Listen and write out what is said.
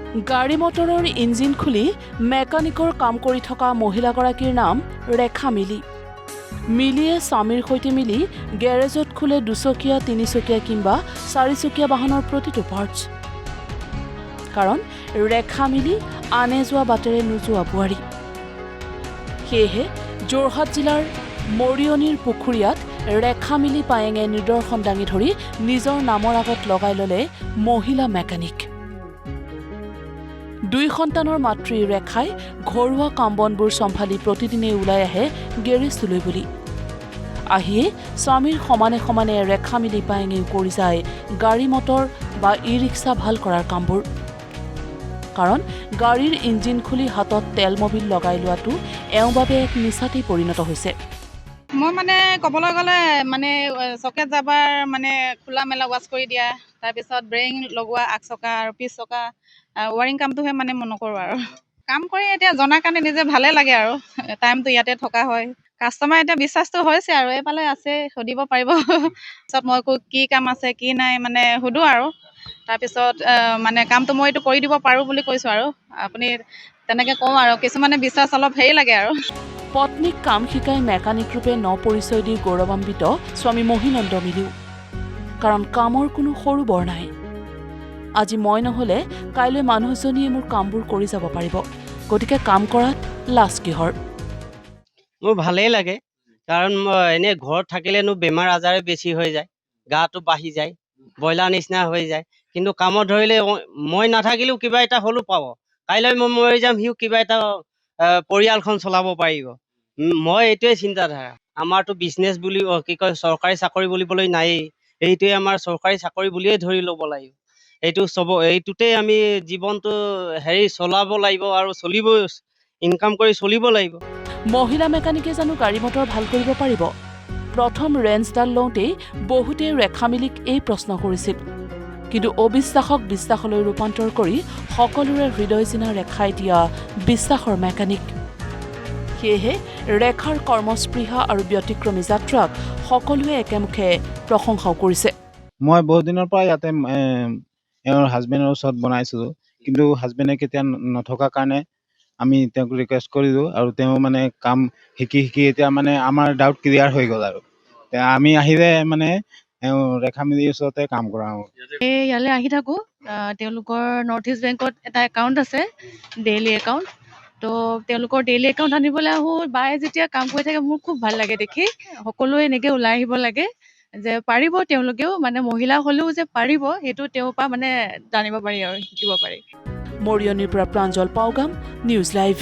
গাড়ী মটৰৰ ইঞ্জিন খুলি মেকানিকৰ কাম কৰি থকা মহিলাগৰাকীৰ নাম ৰেখা মিলি। মিলিয়ে স্বামীৰ সৈতে মিলি গেৰেজত খোলে 2চকীয়া 3চকীয়া কিংবা 4চকীয়া বাহনৰ প্ৰতিটো পাৰ্টছ। কাৰণ ৰেখা মিলি আনে যোৱা বাটেৰে নোযোৱা বোৱাৰী। সেয়েহে যোৰহাট জিলাৰ মৰিয়নিৰ পুখুৰীয়াত ৰেখা মিলি পায়েঙে নিদৰ্শন দাঙি ধৰি নিজৰ নামৰ আগত লগাই ল'লে মহিলা মেকানিক। 2 সন্তানৰ মাতৃ ৰেখাই ঘৰুৱা কাম বনবোৰ চম্ভালি প্ৰতিদিনে ওলাই আহে গেৰেজটোলৈ বুলি। আহিয়ে স্বামীৰ সমানে সমানে ৰেখা মিলি পায়েঙেও কৰি যায় গাড়ী মটৰ বা ই-ৰিক্সা ভাল কৰাৰ কামবোৰ। কাৰণ গাড়ীৰ ইঞ্জিন খুলি হাতত তেল মবিল লগাই লোৱাটো এওঁৰ বাবে এক নিচাতেই পৰিণত হৈছে। মই মানে ক'বলৈ গ'লে মানে চকেট জাবাৰ মানে খোলা মেলা ৱাছ কৰি দিয়া, তাৰপিছত ব্ৰেইং লগোৱা আগ চকা আৰু পিছ চকা ৱাৰিং কামটোহে মানে মই নকৰোঁ আৰু। কাম কৰি এতিয়া জনাৰ কাৰণে নিজে ভালে লাগে আৰু টাইমটো ইয়াতে থকা হয়। কাষ্টমাৰ এতিয়া বিশ্বাসটো হৈছে আৰু এইফালে আছে সুধিব পাৰিব। তাৰপিছত মই কি কাম আছে কি নাই মানে সুধোঁ আৰু তাৰপিছত মানে কামটো মই এইটো কৰি দিব পাৰোঁ বুলি কৈছোঁ আৰু আপুনি তেনেকৈ কওঁ আৰু কিছুমানে বিশ্বাস অলপ হেৰি লাগে আৰু। পত্নীক কাম শিকাই মেকানিক ৰূপে পৰিচয় দি গৌৰৱান্বিত স্বামী মহিনন্দ মিলিও। কাৰণ কামৰ কোনো সৰু বৰ নাই। আজি মই নহ'লে কাইলৈ মানুহজনীয়ে মোৰ কামবোৰ কৰি যাব পাৰিব। গতিকে কাম কৰাত লাজ কিহৰ? মোৰ ভালেই লাগে, কাৰণ এনেই ঘৰত থাকিলেনো বেমাৰ আজাৰে বেছি হৈ যায়, গাটো বাঢ়ি যায়, ব্ৰইলাৰ নিচিনা হৈ যায়। কিন্তু কামত ধৰিলে মই নাথাকিলেও কিবা এটা হ'লেও পাব। কাইলৈ মই মৰি যাম, সিও কিবা এটা পৰিয়ালখন চলাব পাৰিব। মই এইটোৱে চিন্তাধাৰা। আমাৰতো বিজনেছ বুলি কি কয় চৰকাৰী চাকৰি বুলিবলৈ নায়েই। এইটোৱে আমাৰ চৰকাৰী চাকৰি বুলিয়ে ধৰি ল'ব লাগিব। এইটোতেই আমি জীৱনটো চলাব লাগিব আৰু ইনকাম কৰি চলিব লাগিব। মহিলা মেকানিকে জানো গাড়ী মটৰ ভাল কৰিব পাৰিব? প্ৰথম ৰেঞ্চডাল লওঁতেই বহুতেই ৰেখা মিলিক এই প্ৰশ্ন কৰিছিল। কিন্তু অবিশ্বাসক বিশ্বাসলৈ ৰূপান্তৰ কৰি সকলোৰে হৃদয় জিনা ৰেখাই দিয়া বিশ্বাসৰ মেকানিক। সেয়েহে ৰেখাৰ কৰ্মস্পৃহা আৰু ব্যতিক্ৰমী যাত্ৰাক সকলোৱে একেমুখে প্ৰশংসাও কৰিছে। মই বহুত দিনৰ পৰা ইয়াতে এওঁৰ হাজবেণ্ডৰ ওচৰত বনাইছিলোঁ, কিন্তু হাজবেণ্ডে কেতিয়া নথকাৰ কাৰণে আমি তেওঁক ৰিকুৱেষ্ট কৰিলোঁ আৰু তেওঁ মানে কাম শিকি এতিয়া মানে আমাৰ ডাউট ক্লিয়াৰ হৈ গ'ল আৰু আমি আহিলে মানে ৰেখা মিলিৰ ওচৰতে কাম কৰাওঁ। ইয়ালৈ আহি থাকোঁ। তেওঁলোকৰ নৰ্থ ইষ্ট বেংকত এটা একাউণ্ট আছে, ডেইলি একাউণ্ট। তো তেওঁলোকৰ ডেইলি একাউণ্ট আনিবলৈ আহোঁ। বায়ে যেতিয়া কাম কৰি থাকে মোৰ খুব ভাল লাগে দেখি। সকলোৱে এনেকৈ ওলাই আহিব লাগে যে পাৰিব তেওঁলোকেও, মানে মহিলা হ'লেও যে পাৰিব সেইটো তেওঁৰ পৰা মানে জানিব পাৰি আৰু শিকিব পাৰি। মৰিয়নিৰ পৰা প্ৰাঞ্জল পাউগাম, নিউজ লাইভ।